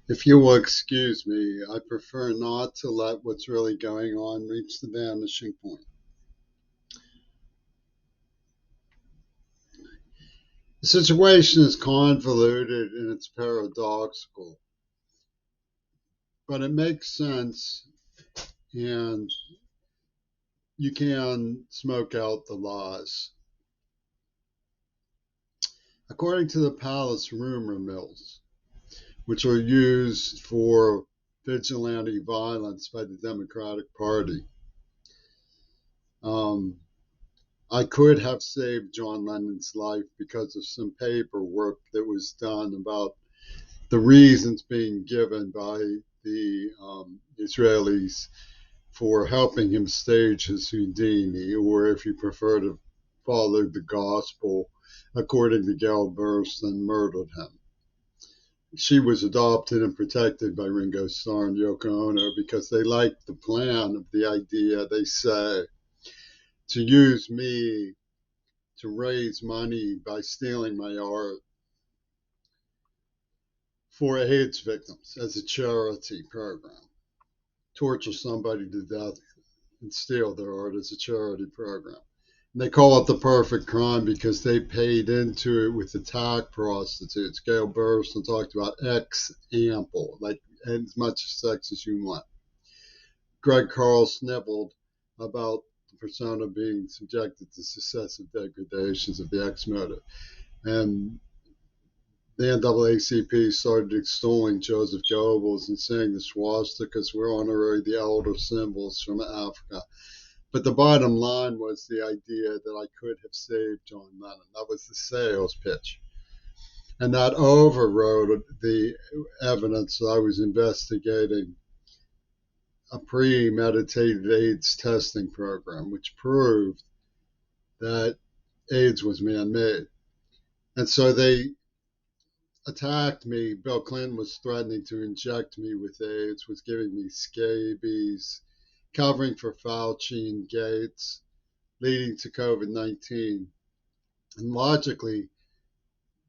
If you will excuse me, I prefer not to let what's really going on reach the vanishing point. The situation is convoluted and it's paradoxical, but it makes sense, and you can smoke out the lies. According to the palace rumor mills, which are used for vigilante violence by the Democratic Party, um, I could have saved John Lennon's life because of some paperwork that was done about the reasons being given by the Israelis for helping him stage his Houdini, or if you prefer to follow the gospel, according to Gail Burstyn, murdered him. She was adopted and protected by Ringo Starr and Yoko Ono because they liked the plan of the idea, they say, to use me to raise money by stealing my art for AIDS victims as a charity program. Torture somebody to death and steal their art as a charity program. And they call it the perfect crime because they paid into it with attack prostitutes. Gail Burstyn talked about X ample, like as much sex as you want. Greg Carl snibbled about the persona being subjected to successive degradations of the X motive. And the NAACP started extolling Joseph Goebbels and saying the swastikas were honorary the elder symbols from Africa. But the bottom line was the idea that I could have saved John Lennon. That was the sales pitch. And that overrode the evidence that I was investigating a premeditated AIDS testing program, which proved that AIDS was man made. And so they attacked me. Bill Clinton was threatening to inject me with AIDS, was giving me scabies, covering for Fauci and Gates, leading to COVID-19. And logically,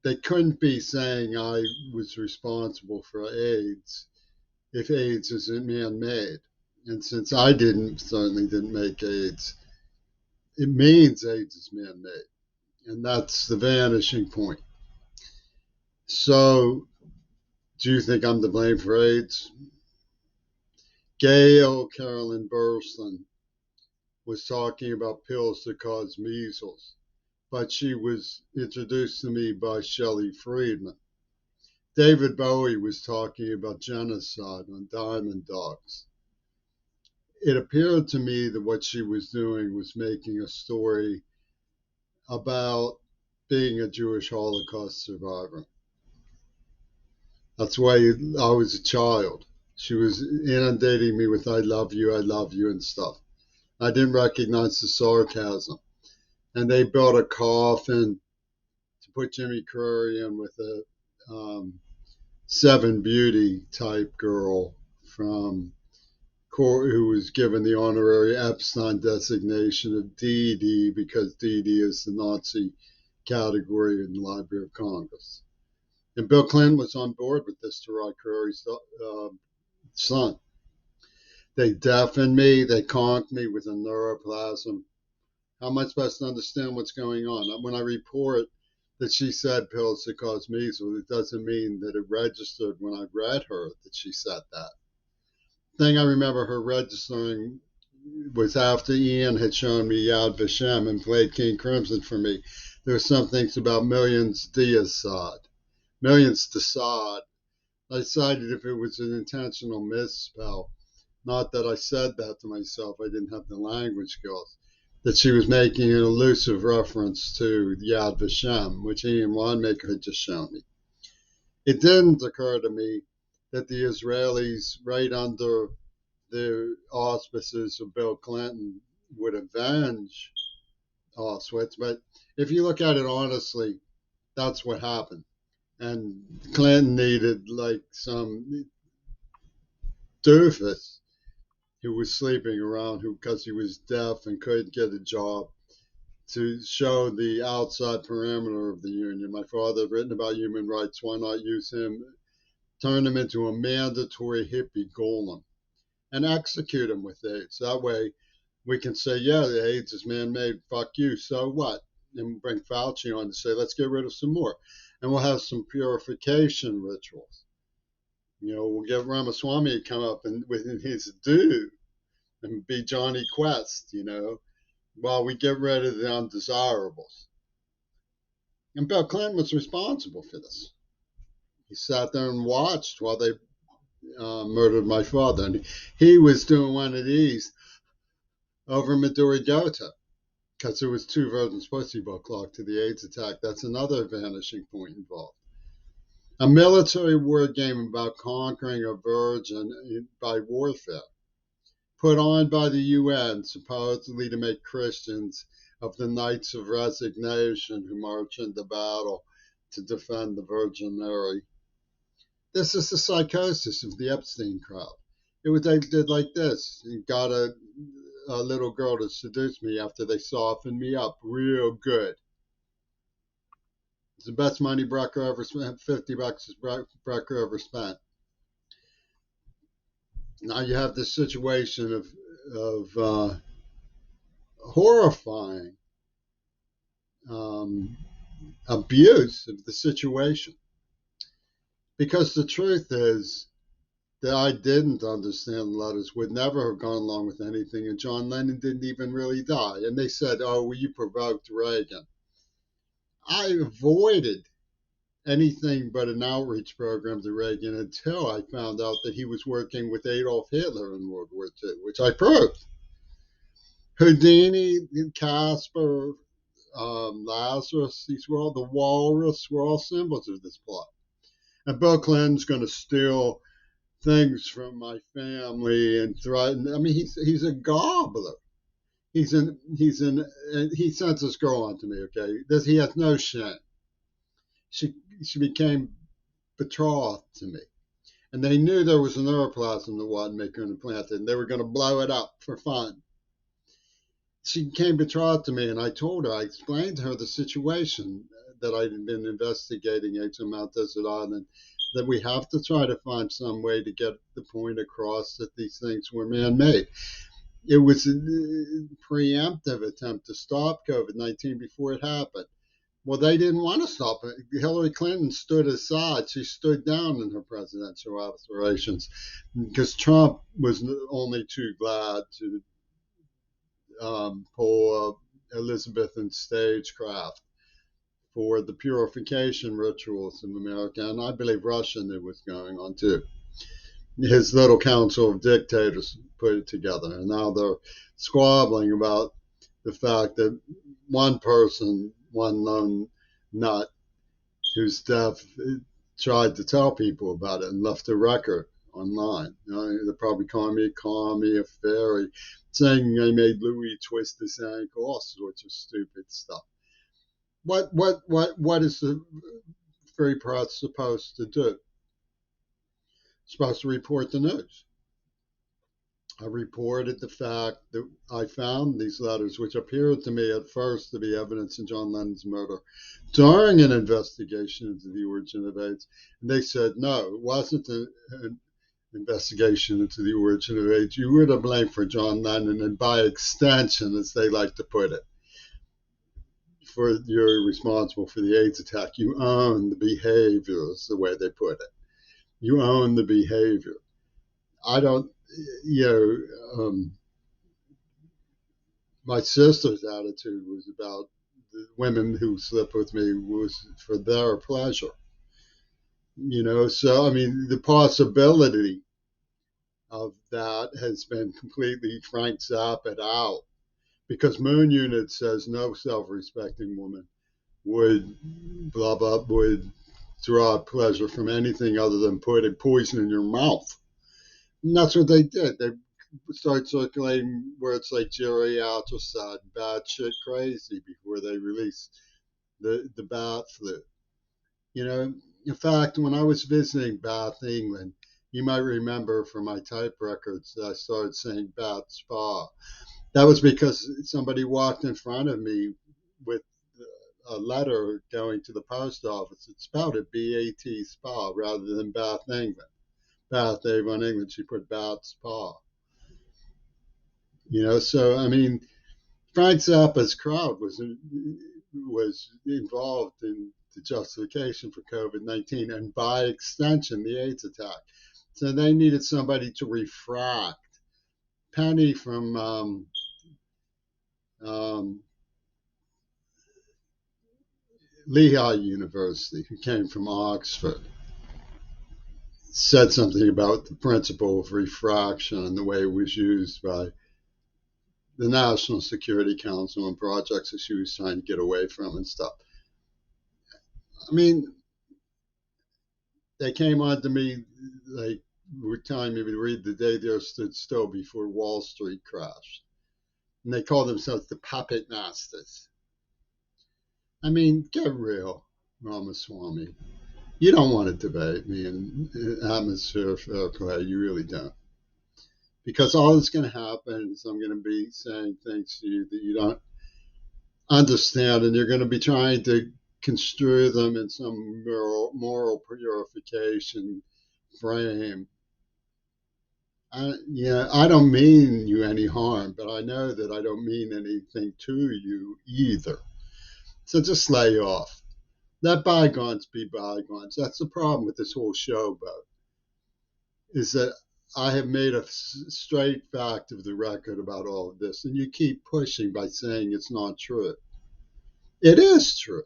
they couldn't be saying I was responsible for AIDS if AIDS isn't man made. And since I certainly didn't make AIDS, it means AIDS is man made. And that's the vanishing point. So, do you think I'm to blame for AIDS? Gail Carolyn Burstyn was talking about pills that cause measles, but she was introduced to me by Shelley Friedman. David Bowie was talking about genocide on Diamond Dogs. It appeared to me that what she was doing was making a story about being a Jewish Holocaust survivor. That's why I was a child. She was inundating me with I love you, and stuff. I didn't recognize the sarcasm. And they built a coffin to put Jimmy Curry in with a Seven Beauty type girl from who was given the honorary Epstein designation of DD because DD is the Nazi category in the Library of Congress. And Bill Clinton was on board with this Taraji Curry's son. They deafened me, they conked me with a neuroplasm. How am I supposed to understand what's going on? When I report that she said pills that cause measles, it doesn't mean that it registered when I read her that she said that. The thing I remember her registering was after Ian had shown me Yad Vashem and played King Crimson for me. There were some things about millions Assad. Millions Assad. I decided if it was an intentional misspell, not that I said that to myself, I didn't have the language skills, that she was making an elusive reference to Yad Vashem, which Ian Wanmaker had just shown me. It didn't occur to me that the Israelis, right under the auspices of Bill Clinton, would avenge Auschwitz. But if you look at it honestly, that's what happened. And Clinton needed like some doofus who was sleeping around because he was deaf and couldn't get a job to show the outside parameter of the union. My father had written about human rights. Why not use him turn him into a mandatory hippie golem, and execute him with AIDS. That way we can say, yeah, the AIDS is man-made, fuck you, so what? And bring Fauci on to say, let's get rid of some more. And we'll have some purification rituals. We'll get Ramaswamy to come up and with his due and be Johnny Quest, while we get rid of the undesirables. And Bill Clinton was responsible for this. He sat there and watched while they murdered my father. And he was doing one of these over Midori Delta because there was 2 versions supposed to be clock to the AIDS attack. That's another vanishing point involved. A military war game about conquering a virgin by warfare, put on by the UN supposedly to make Christians of the Knights of Resignation who march into battle to defend the Virgin Mary. This is the psychosis of the Epstein crowd. They did like this. He got a little girl to seduce me after they softened me up real good. It's the best money Brecker ever spent. $50 Brecker ever spent. Now you have this situation of horrifying abuse of the situation. Because the truth is that I didn't understand letters, would never have gone along with anything, and John Lennon didn't even really die. And they said, oh, well, you provoked Reagan. I avoided anything but an outreach program to Reagan until I found out that he was working with Adolf Hitler in World War II, which I proved. Houdini, Casper, Lazarus, these were all the walrus, were all symbols of this plot. And Bill Clinton's going to steal things from my family and threaten. I mean, he's a gobbler. He sent this girl on to me. Okay, he has no shame. She became betrothed to me, and they knew there was an neuroplasm that wasn't making implanted, and they were going to blow it up for fun. She became betrothed to me, and I explained to her the situation that I had been investigating AIDS on Mount Desert Island, that we have to try to find some way to get the point across that these things were man-made. It was a preemptive attempt to stop COVID-19 before it happened. Well, they didn't want to stop it. Hillary Clinton stood aside. She stood down in her presidential aspirations because Trump was only too glad to pull Elizabethan stagecraft for the purification rituals in America, and I believe Russia knew what's going on too. His little council of dictators put it together, and now they're squabbling about the fact that one person, one lone nut who's deaf, tried to tell people about it and left a record online. They're probably calling me a fairy, saying they made Louis twist his ankle, all sorts of stupid stuff. What is the free press supposed to do? It's supposed to report the news. I reported the fact that I found these letters, which appeared to me at first to be evidence of John Lennon's murder, during an investigation into the origin of AIDS. And they said, no, it wasn't an investigation into the origin of AIDS. You were to blame for John Lennon, and by extension, as they like to put it, you're responsible for the AIDS attack. You own the behavior, is the way they put it. You own the behavior. I don't, my sister's attitude was about the women who slept with me was for their pleasure. So, I mean, the possibility of that has been completely Frank Zappa out. Because Moon Unit says no self-respecting woman would draw pleasure from anything other than putting poison in your mouth. And that's what they did. They started circulating words like geriatricide, bad shit crazy before they released the bat flu. In fact, when I was visiting Bath, England, you might remember from my type records that I started saying Bath Spa. That was because somebody walked in front of me with a letter going to the post office. It spelled it B-A-T Spa rather than Bath, England. Bath, Avon, England. She put Bath Spa. So I mean, Frank Zappa's crowd was involved in the justification for COVID-19 and by extension the AIDS attack. So they needed somebody to refract. Penny from um, Lehigh University, who came from Oxford, said something about the principle of refraction and the way it was used by the National Security Council and projects that she was trying to get away from and stuff. I mean, they came on to me, like, were telling me to read The Day the Earth Stood Still Before Wall Street Crashed. And they call themselves the Puppet Masters. I mean, get real, Ramaswamy. You don't want to debate me in atmosphere fair play. You really don't. Because all that's going to happen is I'm going to be saying things to you that you don't understand, and you're going to be trying to construe them in some moral purification frame. I don't mean you any harm, but I know that I don't mean anything to you either. So just lay off. Let bygones be bygones. That's the problem with this whole showboat, is that I have made a straight fact of the record about all of this, and you keep pushing by saying it's not true. It is true.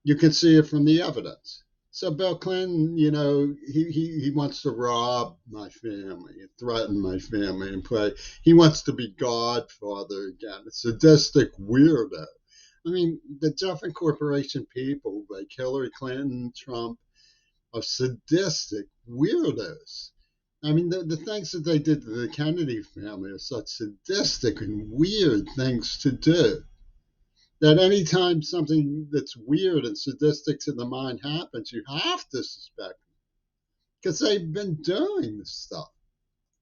You can see it from the evidence. So Bill Clinton, he wants to rob my family, threaten my family, and play. He wants to be Godfather again. A sadistic weirdo. I mean, the Jeffrey Corporation people, like Hillary Clinton, Trump, are sadistic weirdos. I mean, the things that they did to the Kennedy family are such sadistic and weird things to do that anytime something that's weird and sadistic to the mind happens, you have to suspect them because they've been doing this stuff.